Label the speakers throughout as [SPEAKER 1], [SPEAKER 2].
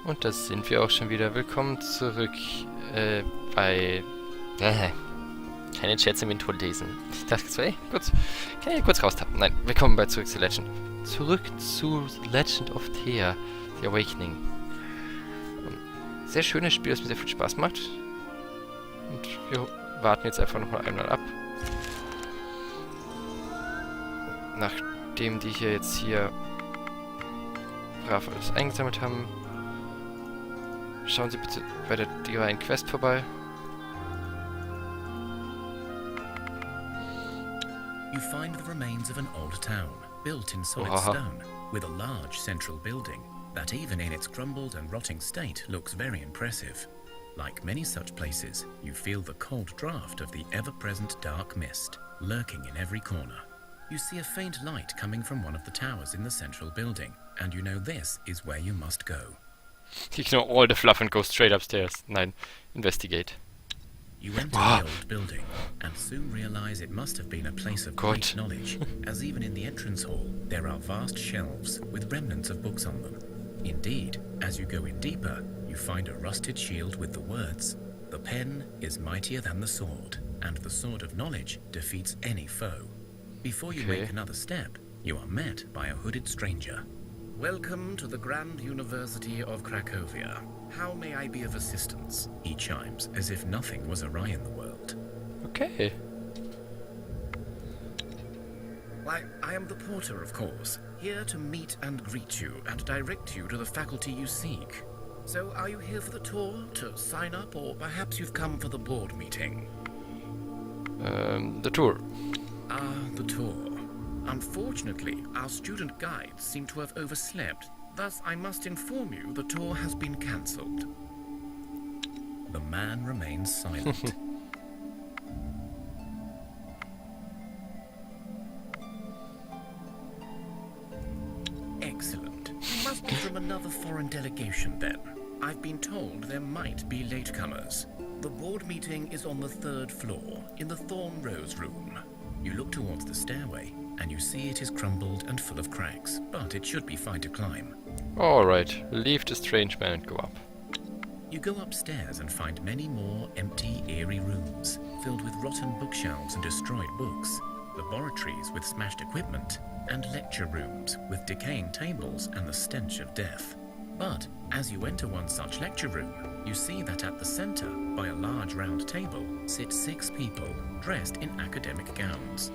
[SPEAKER 1] Und da sind wir auch schon wieder. Willkommen zurück bei... keine Chats im Intro lesen. Ich dachte so, ey, kann ich kurz raustappen. Nein, willkommen bei Zurück zu Legend. Zurück zu Legend of Thea, The Awakening. Sehr schönes Spiel, das mir sehr viel Spaß macht. Und wir warten jetzt einfach noch mal einmal ab. Nachdem die hier jetzt brav alles eingesammelt haben, schauen Sie bitte bei der Divine Quest vorbei.
[SPEAKER 2] You find the remains of an old town, built in solid stone, with a large central building that even in its crumbled and rotting state looks very impressive. Like many such places, you feel the cold draft of the ever-present dark mist, lurking in every corner. You see a faint light coming from one of the towers in the central building, and you know this is where you must go.
[SPEAKER 1] Ignore all the fluff and go straight upstairs. Nein, investigate.
[SPEAKER 2] You enter the old building, and soon realize it must have been a place of great knowledge, as even in the entrance hall, there are vast shelves with remnants of books on them. Indeed, as you go in deeper, you find a rusted shield with the words, "The pen is mightier than the sword, and the sword of knowledge defeats any foe." Before you make another step, you are met by a hooded stranger. "Welcome to the Grand University of Cracovia. How may I be of assistance?" he chimes, as if nothing was awry in the world.
[SPEAKER 1] Okay.
[SPEAKER 2] Why, I am the porter, of course, here to meet and greet you and direct you to the faculty you seek. So, are you here for the tour, to sign up, or perhaps you've come for the board meeting?
[SPEAKER 1] The tour.
[SPEAKER 2] Ah, the tour. Unfortunately, our student guides seem to have overslept. Thus, I must inform you the tour has been cancelled. The man remains silent. Excellent. You must be from another foreign delegation then. I've been told there might be latecomers. The board meeting is on the 3rd floor, in the Thorn Rose room. You look towards the stairway, and you see it is crumbled and full of cracks, but it should be fine to climb.
[SPEAKER 1] Alright, leave the strange man and go up.
[SPEAKER 2] You go upstairs and find many more empty, eerie rooms, filled with rotten bookshelves and destroyed books, laboratories with smashed equipment, and lecture rooms with decaying tables and the stench of death. But as you enter one such lecture room, you see that at the center, by a large round table, sit 6 people, dressed in academic gowns.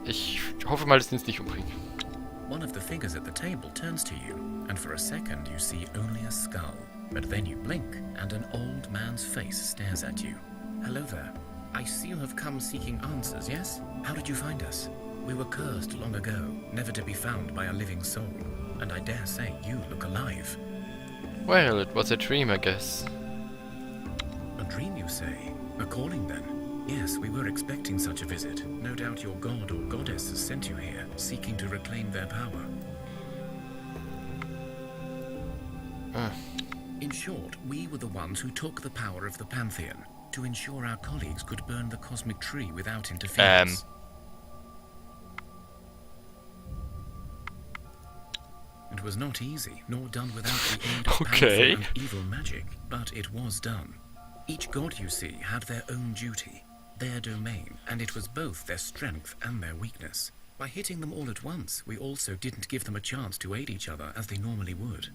[SPEAKER 1] Ich hoffe mal, dass sie uns nicht umbringen.
[SPEAKER 2] One of the figures at the table turns to you, and for a second you see only a skull. But then you blink, and an old man's face stares at you. "Hello there. I see you have come seeking answers, yes? How did you find us? We were cursed long ago, never to be found by a living soul. And I dare say you look alive."
[SPEAKER 1] Well, it was a dream, I guess.
[SPEAKER 2] "A dream, you say? A calling, then? Yes, we were expecting such a visit. No doubt your god or goddess has sent you here, seeking to reclaim their power." In short, we were the ones who took the power of the Pantheon, to ensure our colleagues could burn the cosmic tree without interference. It was not easy, nor done without the aid of powerful and evil magic, but it was done. Each god, you see, had their own duty, their domain, and it was both their strength and their weakness. By hitting them all at once, we also didn't give them a chance to aid each other as they normally would.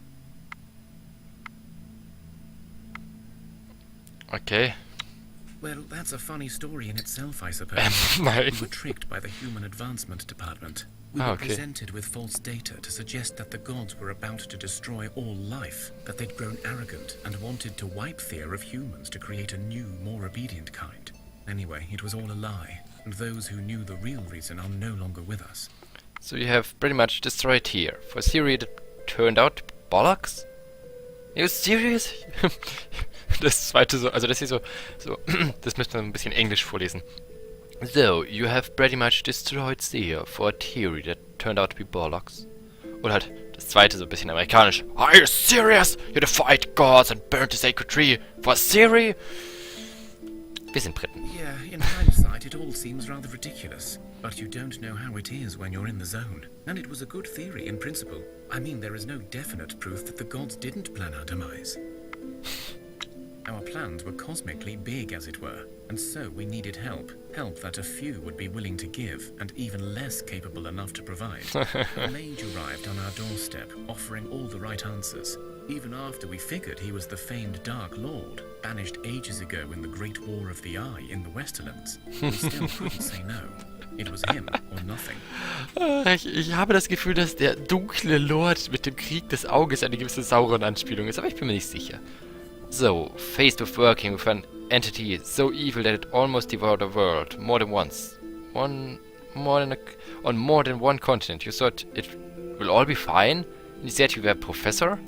[SPEAKER 1] Okay.
[SPEAKER 2] Well, that's a funny story in itself, I suppose. We were tricked by the Human Advancement Department. We were presented with false data to suggest that the gods were about to destroy all life, that they'd grown arrogant and wanted to wipe Thea of humans to create a new, more obedient kind. Anyway, it was all a lie, and those who knew the real reason are no longer with us.
[SPEAKER 1] So you have pretty much destroyed here. For a theory that turned out bollocks? Are you serious? Das zweite so, also das hier so, das müsste man ein bisschen Englisch vorlesen. So, you have pretty much destroyed Thea for a theory that turned out to be bollocks. Oder halt das zweite so ein bisschen amerikanisch. Are you serious? You defied gods and burned the sacred tree for a theory? Wir sind Briten.
[SPEAKER 2] Yeah, in hindsight, right, it all seems rather ridiculous. But you don't know how it is when you're in the zone. And it was a good theory in principle. I mean, there is no definite proof that the gods didn't plan our demise. Our plans were cosmically big, as it were, and so we needed help. Help that a few would be willing to give, and even less capable enough to provide. A mage arrived on our doorstep, offering all the right answers. Even after we figured he was the famed Dark Lord, banished ages ago in the Great War of the Eye in the Westerlands, we still couldn't say no. It was him or nothing.
[SPEAKER 1] Ich habe das Gefühl, dass der dunkle Lord mit dem Krieg des Auges eine gewisse Sauron-Anspielung ist, aber ich bin mir nicht sicher. So, faced with working with an entity so evil that it almost devoured the world more than once. On more than one continent. You thought it will all be fine? And you said you were a professor?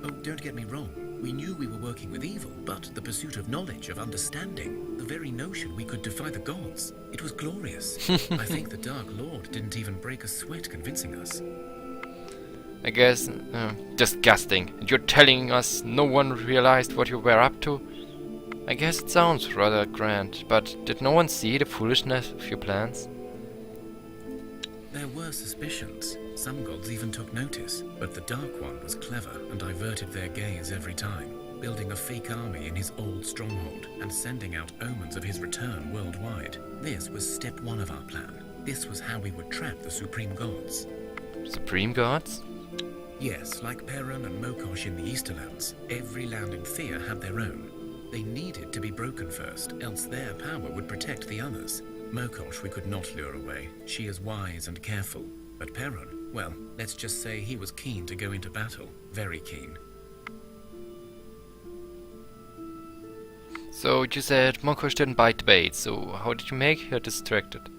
[SPEAKER 2] Oh, don't get me wrong. We knew we were working with evil, but the pursuit of knowledge, of understanding, the very notion we could defy the gods, it was glorious. I think the Dark Lord didn't even break a sweat convincing us.
[SPEAKER 1] I guess, disgusting. And you're telling us no one realized what you were up to? I guess it sounds rather grand, but did no one see the foolishness of your plans?
[SPEAKER 2] There were suspicions. Some gods even took notice, but the Dark One was clever and diverted their gaze every time, building a fake army in his old stronghold and sending out omens of his return worldwide. This was step one of our plan. This was how we would trap the supreme gods.
[SPEAKER 1] Supreme gods?
[SPEAKER 2] Yes, like Perun and Mokosh in the Easterlands, every land in Thea had their own. They needed to be broken first, else their power would protect the others. Mokosh we could not lure away. She is wise and careful. But Perun, well, let's just say he was keen to go into battle. Very keen.
[SPEAKER 1] So you said Mokosh didn't bite the bait, so how did you make her distracted?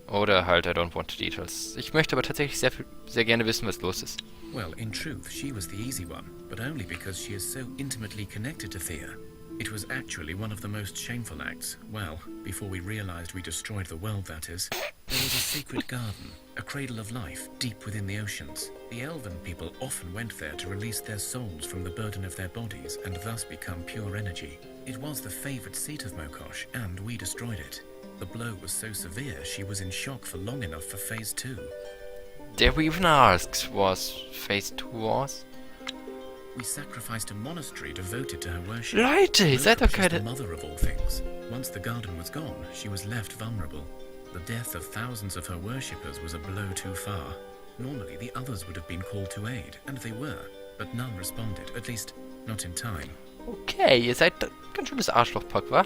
[SPEAKER 1] Oder halt, I don't want details. Ich möchte aber tatsächlich sehr gerne wissen, was los ist.
[SPEAKER 2] Well, in truth, she was the easy one, but only because she is so intimately connected to Thea. It was actually one of the most shameful acts. Well, before we realized we destroyed the world, that is. There was a sacred garden, a cradle of life, deep within the oceans. The elven people often went there to release their souls from the burden of their bodies and thus become pure energy. It was the favored seat of Mokosh, and we destroyed it. The blow was so severe, she was in shock for long enough for Phase 2.
[SPEAKER 1] Dare we even ask what Phase 2 was?
[SPEAKER 2] We sacrificed a monastery devoted to her worship.
[SPEAKER 1] Leute, ihr seid doch
[SPEAKER 2] Mokosh is the
[SPEAKER 1] keine...
[SPEAKER 2] mother of all things. Once the garden was gone, she was left vulnerable. The death of thousands of her worshippers was a blow too far. Normally, the others would have been called to aid, and they were, but none responded, at least not in time.
[SPEAKER 1] Okay, ihr seid ganz schönes Arschlochpack, wa?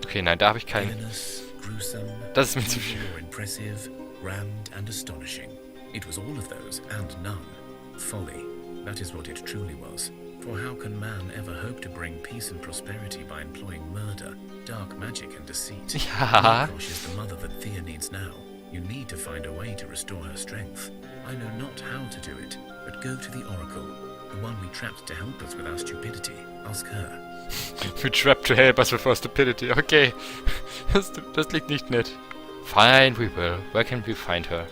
[SPEAKER 1] Okay, nein, da habe ich keinen...
[SPEAKER 2] Gruesome,
[SPEAKER 1] Das ist mir zu viel.
[SPEAKER 2] or impressive, grand and astonishing. It was all of those and none. Folly. That is what it truly was. For how can man ever hope to bring peace and prosperity by employing murder, dark magic and deceit?
[SPEAKER 1] Ja.
[SPEAKER 2] Mokosh is the mother that Thea needs now. You need to find a way to restore her strength. I know not how to do it, but go to the Oracle, the one we trapped to help us with our stupidity. Ask her.
[SPEAKER 1] We trapped to help us with our stupidity. Okay. Das klingt nicht nett. Fine, we will. Where can we find her?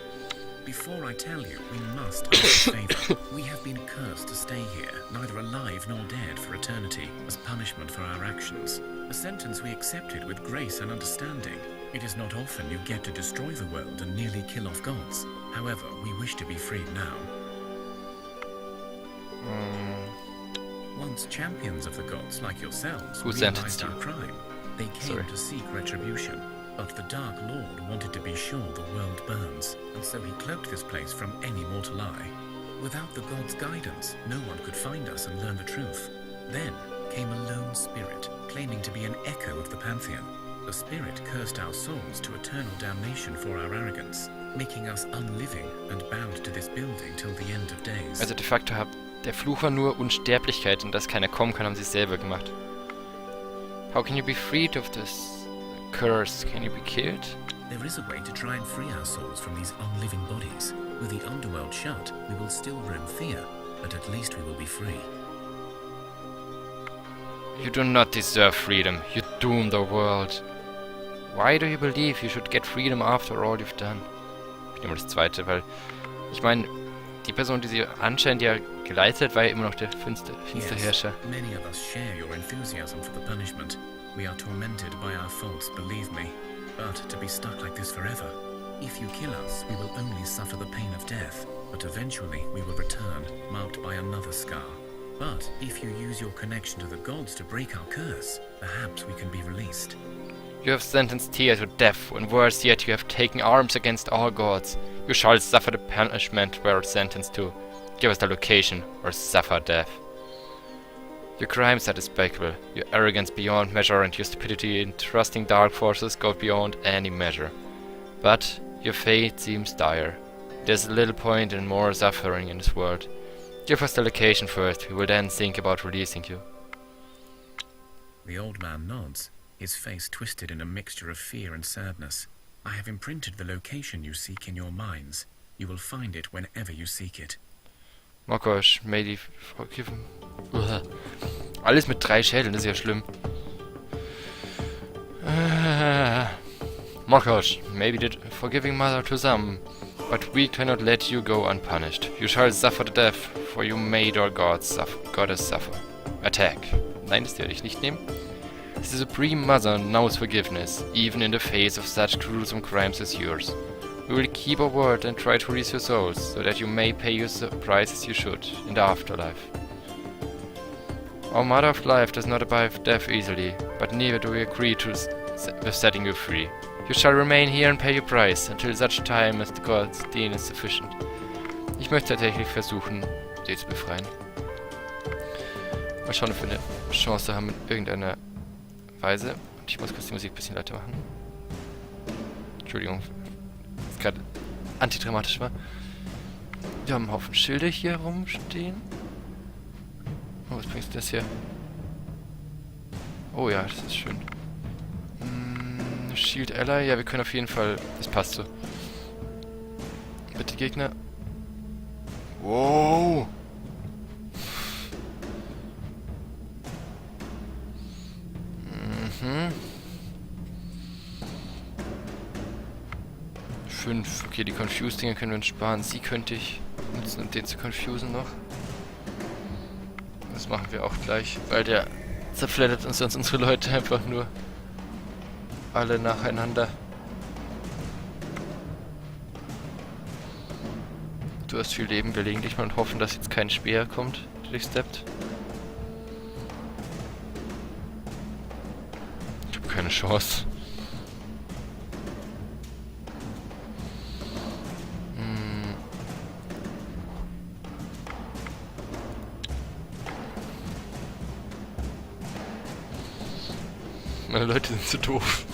[SPEAKER 2] Before I tell you, we must ask a favor. We have been cursed to stay here, neither alive nor dead for eternity, as punishment for our actions. A sentence we accepted with grace and understanding. It is not often you get to destroy the world and nearly kill off gods. However, we wish to be freed now. Once champions of the gods like yourselves
[SPEAKER 1] Who sentenced
[SPEAKER 2] realized our
[SPEAKER 1] you?
[SPEAKER 2] crime, they came to seek retribution. But the Dark Lord wanted to be sure the world burns, and so he cloaked this place from any mortal eye. Without the gods' guidance, no one could find us and learn the truth. Then came a lone spirit, claiming to be an echo of the Pantheon. The spirit cursed our souls to eternal damnation for our arrogance, making us unliving and bound to this building till the end of days.
[SPEAKER 1] Also de facto hat der Fluch war nur Unsterblichkeit und dass keiner kommen kann, haben sie es selber gemacht. How can you be freed of this curse? Can you be killed?
[SPEAKER 2] There is a way to try and free our souls from these unliving bodies. With the underworld shut, we will still roam fear, but at least we will be free.
[SPEAKER 1] You do not deserve freedom. You doom the world. Why do you believe you should get freedom after all you've done? Ich nehme das zweite, weil ich meine, die Person, die sie anscheinend ja geleitet hat, war ja immer noch der Finsterherrscher.
[SPEAKER 2] Many of us share your enthusiasm for the punishment. We are tormented by our faults, believe me. But to be stuck like this forever. If you kill us, we will only suffer the pain of death. But eventually we will return, marked by another scar. But if you use your connection to the gods to break our curse, perhaps we can be released.
[SPEAKER 1] You have sentenced Thea to death, and worse yet, you have taken arms against our gods. You shall suffer the punishment we are sentenced to. Give us the location, or suffer death. Your crimes are despicable, your arrogance beyond measure, and your stupidity in trusting dark forces go beyond any measure. But your fate seems dire. There's little point in more suffering in this world. Give us the location first, we will then think about releasing you.
[SPEAKER 2] The old man nods, his face twisted in a mixture of fear and sadness. I have imprinted the location you seek in your minds. You will find it whenever you seek it.
[SPEAKER 1] Oh gosh, may die forgiven. Alles mit 3 Schädeln, das ist ja schlimm. Mokosh, maybe the forgiving mother to some, but we cannot let you go unpunished. You shall suffer the death, for you made our goddess suffer. Attack. Nein, das werde ich nicht nehmen. The Supreme Mother knows forgiveness, even in the face of such gruesome crimes as yours. We will keep our word and try to release your souls, so that you may pay your price as you should, in the afterlife. Our Mother of Life does not abide death easily, but neither do we agree with setting you free. You shall remain here and pay your price, until such time as the gods deem is sufficient. Ich möchte tatsächlich versuchen, sie zu befreien. Mal schauen, ob wir eine Chance haben in irgendeiner Weise. Und ich muss kurz die Musik ein bisschen lauter machen. Entschuldigung, dass gerade antidramatisch war. Wir haben einen Haufen Schilder hier rumstehen. Oh, was bringt das hier? Oh ja, das ist schön. Shield Ally, ja, wir können auf jeden Fall... Das passt so. Bitte Gegner. Wow! Mhm. 5. Okay, die Confuse-Dinger können wir uns sparen. Sie könnte ich nutzen, um den zu confusen noch. Das machen wir auch gleich, weil der zerfleddert uns sonst unsere Leute einfach nur alle nacheinander. Du hast viel Leben, wir legen dich mal und hoffen, dass jetzt kein Speer kommt, der dich steppt. Ich habe keine Chance. Meine Leute sind zu doof.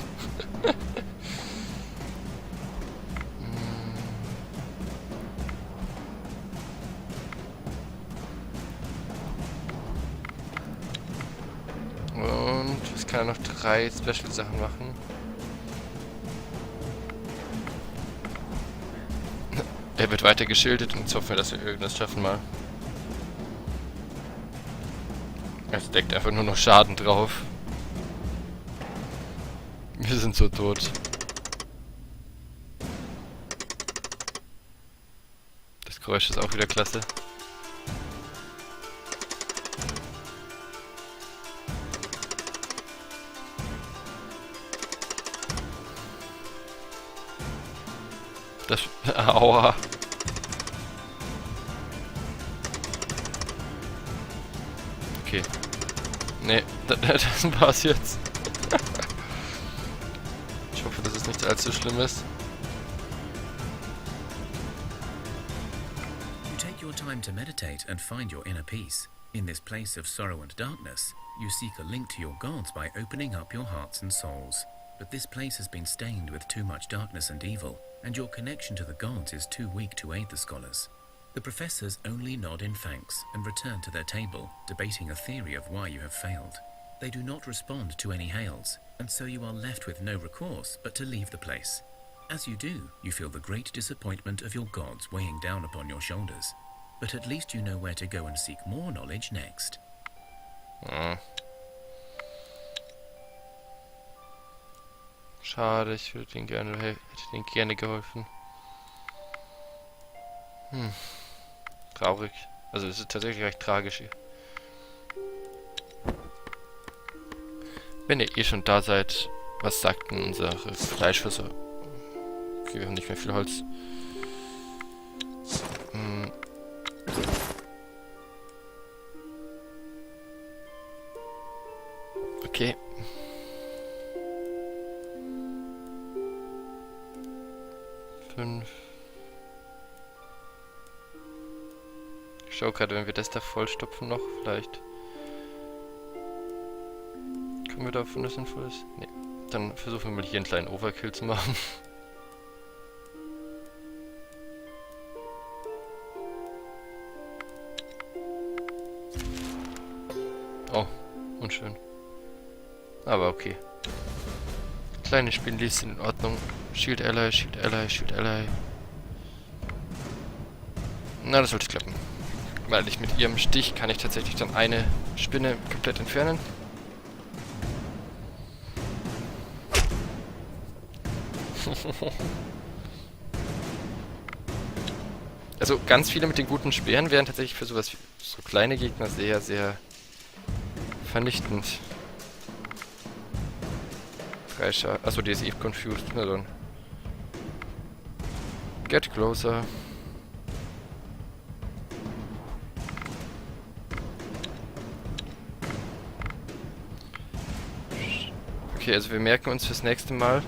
[SPEAKER 1] Und es kann er noch 3 Special-Sachen machen. Er wird weiter geschildert und jetzt hoffen wir, dass wir irgendwas schaffen mal. Es deckt einfach nur noch Schaden drauf. Wir sind so tot. Das Geräusch ist auch wieder klasse. Das... Aua. Okay. Nee, das war's jetzt. Ich hoffe, dass es nicht allzu schlimm ist.
[SPEAKER 2] You take your time to meditate and find your inner peace. In this place of sorrow and darkness, you seek a link to your gods by opening up your hearts and souls. But this place has been stained with too much darkness and evil, and your connection to the gods is too weak to aid the scholars. The professors only nod in thanks and return to their table, debating a theory of why you have failed. They do not respond to any hails, and so you are left with no recourse but to leave the place. As you do, you feel the great disappointment of your gods weighing down upon your shoulders. But at least you know where to go and seek more knowledge next.
[SPEAKER 1] Schade, ich hätte denen gerne geholfen. traurig. Also es ist tatsächlich recht tragisch hier. Wenn ihr eh schon da seid, was sagt denn unsere Fleischversorgung? Okay, wir haben nicht mehr viel Holz. Okay. Fünf. Ich schau gerade, wenn wir das da vollstopfen noch, vielleicht. Kommen wir da auf, wenn das sinnvoll ist? Nee. Dann versuchen wir mal hier einen kleinen Overkill zu machen. Oh, unschön. Aber okay. Kleine Spiedlung sind in Ordnung. Shield Ally, Shield Ally, Shield Ally. Na, das sollte klappen. Weil ich mit ihrem Stich kann ich tatsächlich dann eine Spinne komplett entfernen. Also ganz viele mit den guten Speeren wären tatsächlich für sowas wie so kleine Gegner sehr, sehr vernichtend. 3 Schaden. Achso, die ist eh confused. Na dann. Get closer. Okay, also wir merken uns fürs nächste Mal.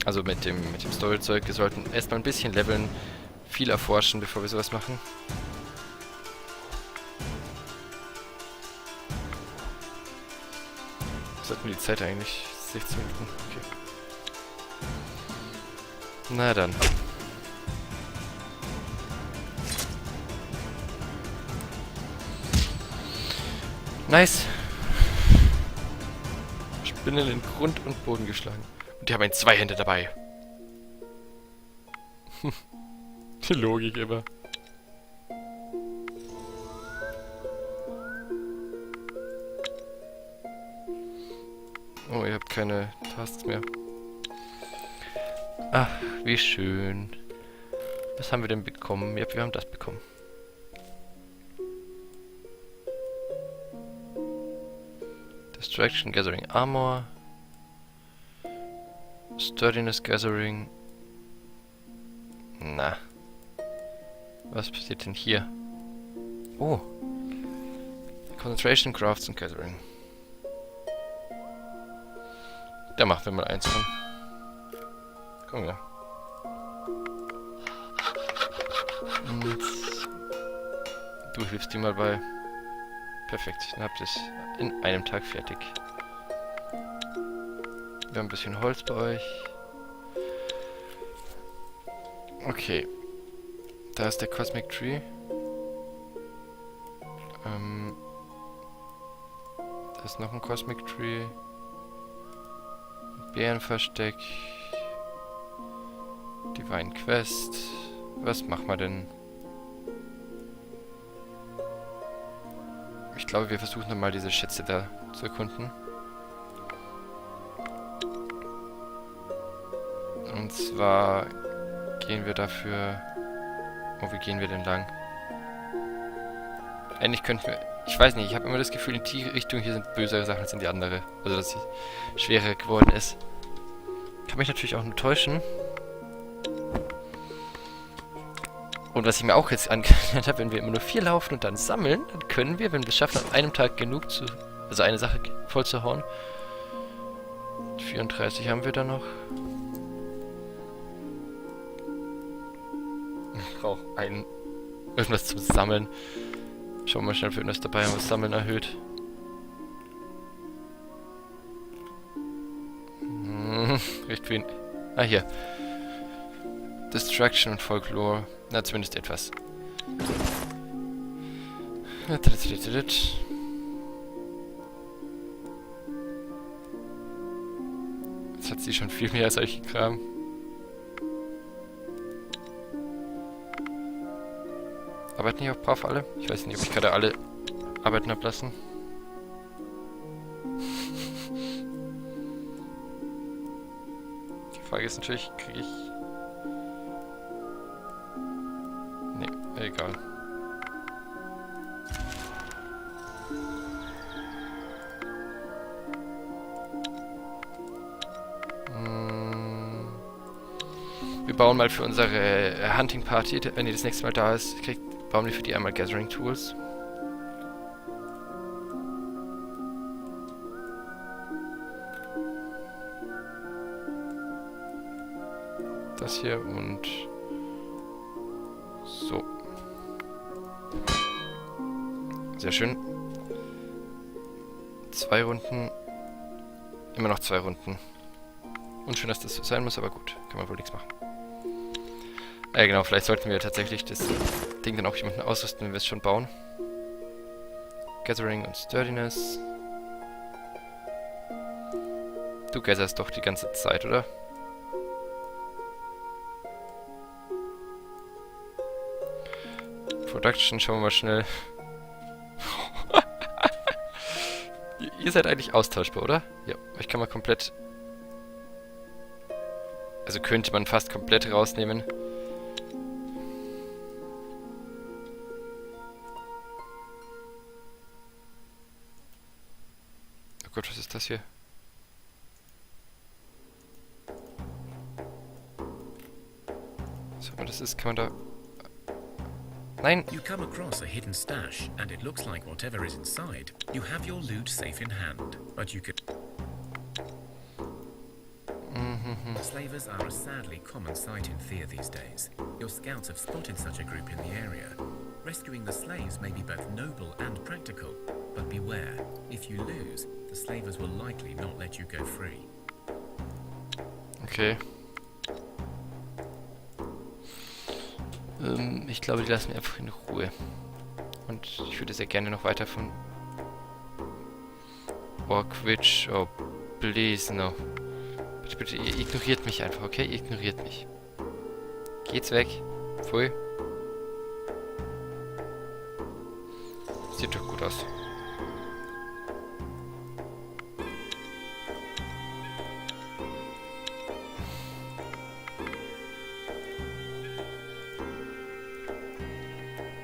[SPEAKER 1] Also mit dem Storyzeug, wir sollten erstmal ein bisschen leveln, viel erforschen, bevor wir sowas machen. Was hatten wir die Zeit eigentlich? 16 Minuten, okay. Na dann. Nice. Spinnen in Grund und Boden geschlagen. Und die haben ein Zweihänder dabei. Die Logik immer. Oh, ihr habt keine Tasks mehr. Ach, wie schön. Was haben wir denn bekommen? Ja, wir haben das bekommen. Distraction Gathering Armor. Sturdiness Gathering. Na. Was passiert denn hier? Oh. Concentration, Crafts und Gathering. Da machen wir mal eins von. Komm ja. Und du hilfst dir mal bei. Perfekt, dann habt ihr es in einem Tag fertig. Wir haben ein bisschen Holz bei euch. Okay. Da ist der Cosmic Tree. Da ist noch ein Cosmic Tree. Bärenversteck. Divine Quest. Was machen wir denn? Ich glaube, wir versuchen dann mal diese Schätze da zu erkunden. Und zwar gehen wir dafür... Oh, wie gehen wir denn lang? Eigentlich könnten wir... Ich weiß nicht, ich habe immer das Gefühl, in die Richtung hier sind bösere Sachen als in die andere. Also, dass es schwerer geworden ist. Kann mich natürlich auch nur täuschen. Und was ich mir auch jetzt angelernt habe, wenn wir immer nur 4 laufen und dann sammeln, dann können wir, wenn wir es schaffen, an einem Tag genug zu... Also eine Sache voll zu hauen. 34 haben wir da noch. Ich brauche irgendwas zum Sammeln. Schauen wir mal schnell, für irgendwas dabei haben, was Sammeln erhöht. Recht viel. Ah, hier. Destruction und Folklore. Na, zumindest etwas. Jetzt hat sie schon viel mehr als solche Kram. Arbeiten hier auch brav alle? Ich weiß nicht, ob ich gerade alle arbeiten habe lassen. Die Frage ist natürlich, kriege ich... Nee, egal. Wir bauen mal für unsere Hunting Party, wenn die das nächste Mal da ist, bauen wir für die einmal Gathering Tools. Das hier und so. Sehr schön. 2 Runden. Immer noch 2 Runden. Unschön, dass das so sein muss, aber gut. Kann man wohl nichts machen. Ja, genau. Vielleicht sollten wir tatsächlich das Ding dann auch jemanden ausrüsten, wenn wir es schon bauen. Gathering und Sturdiness. Du gatherst doch die ganze Zeit, oder? Production, schauen wir mal schnell. Ihr seid eigentlich austauschbar, oder? Ja, euch kann man komplett... Also könnte man fast komplett rausnehmen. Oh Gott, was ist das hier? So, aber das ist, kann man da... Nein!
[SPEAKER 2] You come across a hidden stash, and it looks like whatever is inside. You have your loot safe in hand, but you could... Slavers are a sadly common sight in Thea these days. Your scouts have spotted such a group in the area. Rescuing the slaves may be both noble and practical, but beware, if you lose, the slavers will likely not let you go free.
[SPEAKER 1] Okay. Ich glaube, die lassen wir einfach in Ruhe. Und ich würde sehr gerne noch weiter von... Orkwitch, oh, please, no. Bitte, bitte, ihr ignoriert mich einfach, okay? Ihr ignoriert mich. Geht's weg. Pfui. Sieht doch gut aus.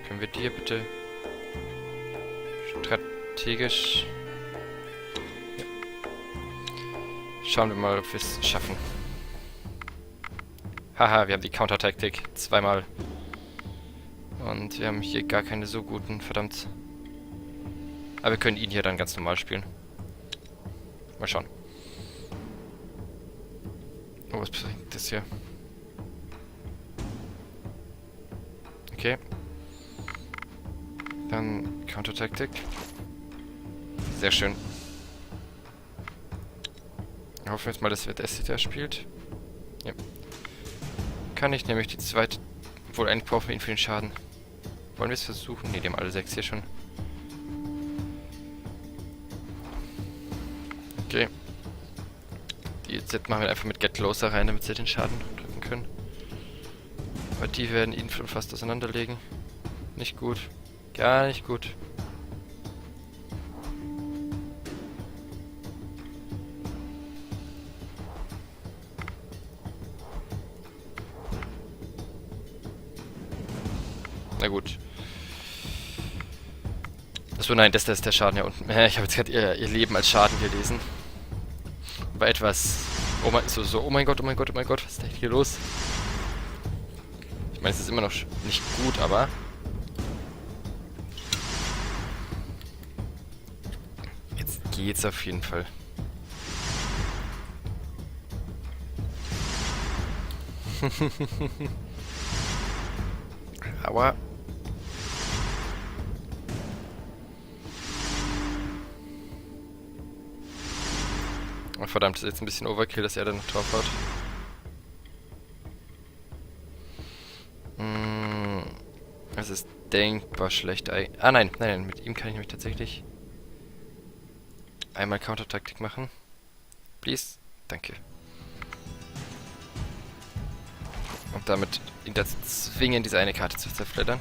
[SPEAKER 1] Können wir dir bitte strategisch... Ja. Schauen wir mal, ob wir es schaffen. Haha, wir haben die Counter-Taktik. 2-mal. Und wir haben hier gar keine so guten, verdammt. Aber wir können ihn hier dann ganz normal spielen. Mal schauen. Oh, was bringt das hier? Okay. Dann Counter-Taktik. Sehr schön. Hoffen wir jetzt mal, dass der spielt. Ja. Kann ich nämlich die zweite... Obwohl, eigentlich brauchen wir ihn für den Schaden. Wollen wir es versuchen? Ne, die haben alle 6 hier schon. Okay. Jetzt machen wir einfach mit Get Closer rein, damit sie den Schaden drücken können. Aber die werden ihn schon fast auseinanderlegen. Nicht gut. Gar nicht gut. Na gut. Achso, nein, das ist der Schaden hier unten. Ich habe jetzt gerade ihr Leben als Schaden gelesen. War etwas... Oh mein, oh mein Gott, oh mein Gott, oh mein Gott, was ist denn hier los? Ich meine, es ist immer noch nicht gut, aber... Jetzt geht's auf jeden Fall. Aua. Oh, verdammt, das ist jetzt ein bisschen Overkill, dass er da noch drauf haut. Das ist denkbar schlecht. Ah, nein, mit ihm kann ich nämlich tatsächlich einmal Counter-Taktik machen. Please. Danke. Und damit ihn dazu zwingen, diese eine Karte zu zerfleddern.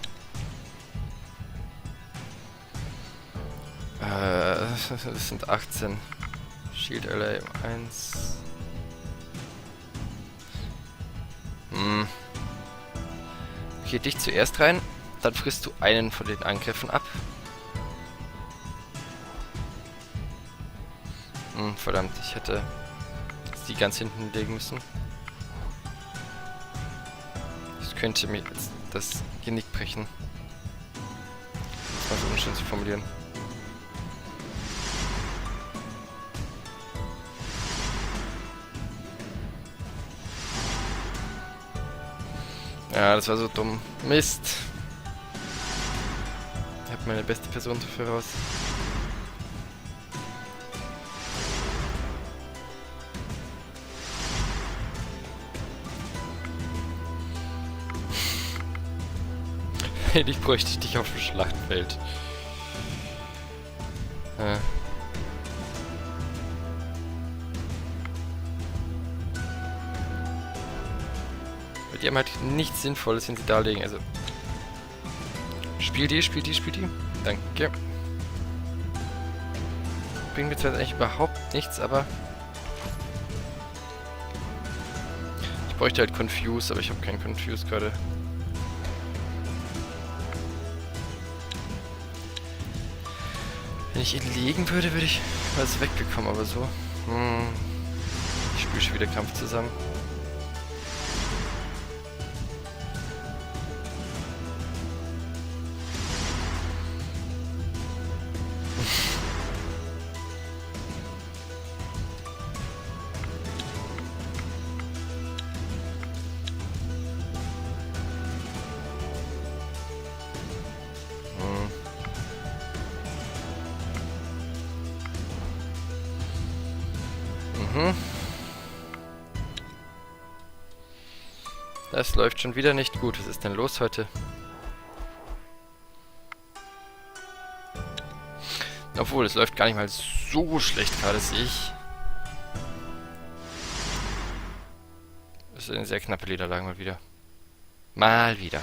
[SPEAKER 1] Das sind 18. Shield LA 1. Okay, dich zuerst rein. Dann frisst du einen von den Angriffen ab. Verdammt, ich hätte sie ganz hinten legen müssen. könnte mir jetzt das Genick brechen. Das mal so unschön zu formulieren. Ja, das war so dumm. Mist. Ich habe meine beste Person dafür raus. Ich bräuchte dich auf dem Schlachtfeld. Weil die haben halt nichts Sinnvolles, wenn sie darlegen. Also. Spiel die. Danke. Bringt mir zwar eigentlich überhaupt nichts, aber. Ich bräuchte halt Confuse, aber ich habe keinen Confuse gerade. Wenn ich ihn legen würde, würde ich was wegbekommen, aber so. Ich spiele schon wieder Kampf zusammen. Das läuft schon wieder nicht gut. Was ist denn los heute? Obwohl, es läuft gar nicht mal so schlecht gerade, sehe ich. Das ist eine sehr knappe Niederlage mal wieder. Mal wieder.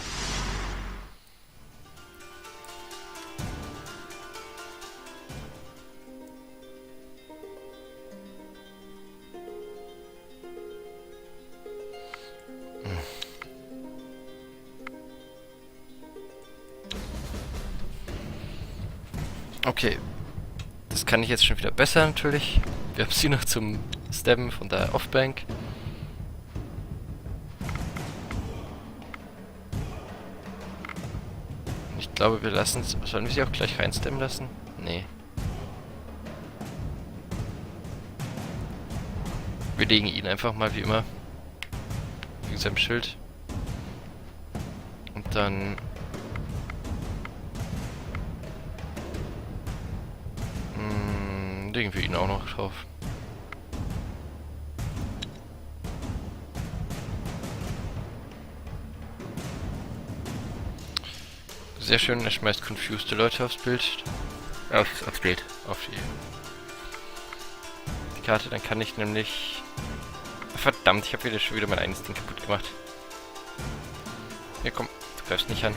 [SPEAKER 1] Okay, das kann ich jetzt schon wieder besser natürlich. Wir haben sie noch zum Stabben von der Offbank. Ich glaube, wir lassen es. Sollen wir sie auch gleich reinstabben lassen? Nee. Wir legen ihn einfach mal wie immer. Wegen seinem Schild. Und dann. Legen wir ihn auch noch drauf. Sehr schön, er schmeißt confused Leute aufs Bild. Aufs Bild. Auf die Karte, dann kann ich nämlich... Verdammt, ich habe schon wieder mein eigenes Ding kaputt gemacht. Ja komm, du greifst nicht an.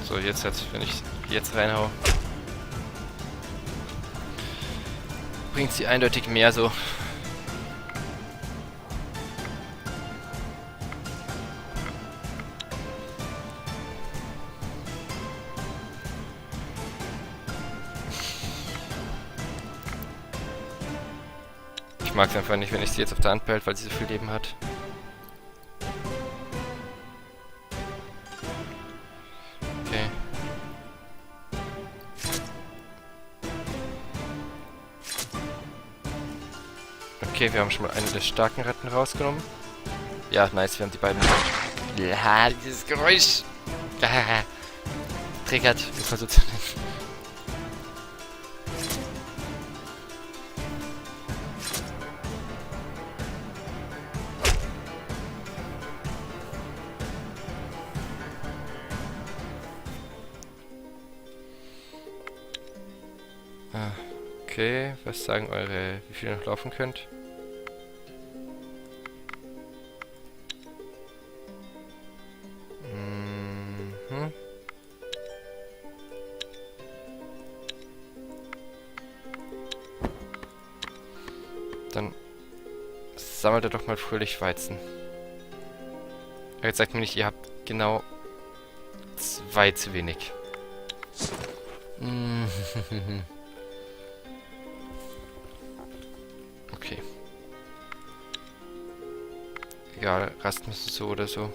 [SPEAKER 1] So, jetzt, wenn ich jetzt reinhau, bringt sie eindeutig mehr so. Ich mag es einfach nicht, wenn ich sie jetzt auf der Hand behalte, weil sie so viel Leben hat. Okay, wir haben schon mal einen der starken Ratten rausgenommen. Ja, nice, wir haben die beiden... Ja, dieses Geräusch! Triggert, muss man so zu nennen. Okay, was sagen eure... wie viel ihr noch laufen könnt? Dann sammelt er doch mal fröhlich Weizen. Aber jetzt sagt mir nicht, ihr habt genau 2 zu wenig. Okay. Egal, rasten müssen so oder so.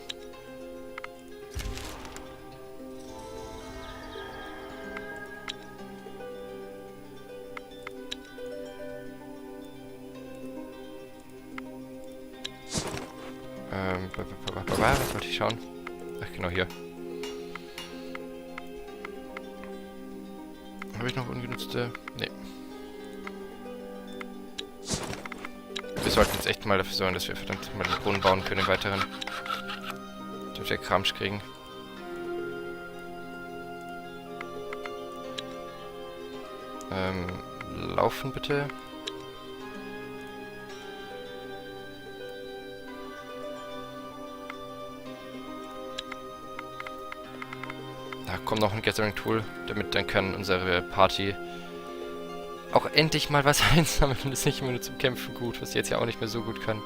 [SPEAKER 1] Was wollte ich schauen? Ach, genau, hier. Habe ich noch ungenutzte? Nee. Wir sollten jetzt echt mal dafür sorgen, dass wir verdammt mal den Brunnen bauen können im Weiteren. Damit wir Kramsch kriegen. Laufen bitte. Da kommt noch ein Gathering-Tool, damit dann kann unsere Party auch endlich mal was einsammeln und ist nicht immer nur zum Kämpfen gut, was sie jetzt ja auch nicht mehr so gut kann.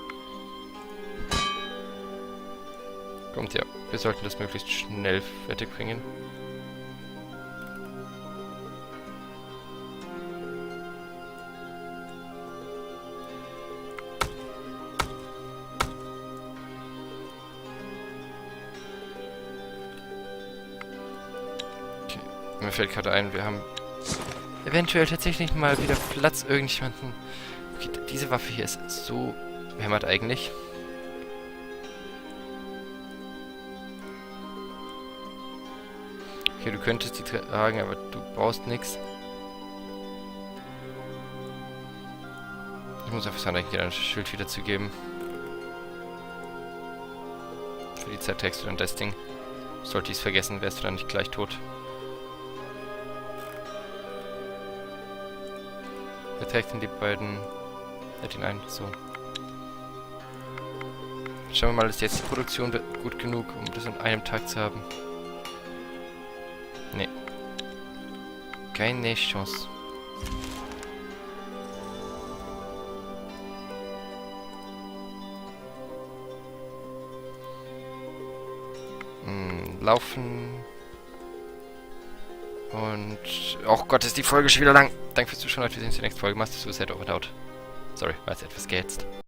[SPEAKER 1] Kommt ja, wir sollten das möglichst schnell fertig bringen. Okay, mir fällt gerade ein, wir haben eventuell tatsächlich mal wieder Platz, irgendjemanden. Okay, diese Waffe hier ist so behämmert eigentlich. Okay, du könntest die tragen, aber du brauchst nichts. Ich muss einfach sagen, dir ein Schild wiederzugeben. Für die Zeit trägst du dann das Ding. Sollte ich es vergessen, wärst du dann nicht gleich tot. Wer trägt denn die beiden? Den einen, so. Schauen wir mal, ist jetzt die Produktion gut genug, um das an einem Tag zu haben? Nee. Keine Chance. Laufen. Und... Oh Gott, ist die Folge schon wieder lang. Danke fürs Zuschauen, Leute. Wir sehen uns in der nächsten Folge. Machst du Suicide Over Doubt. Sorry, war jetzt etwas gehetzt.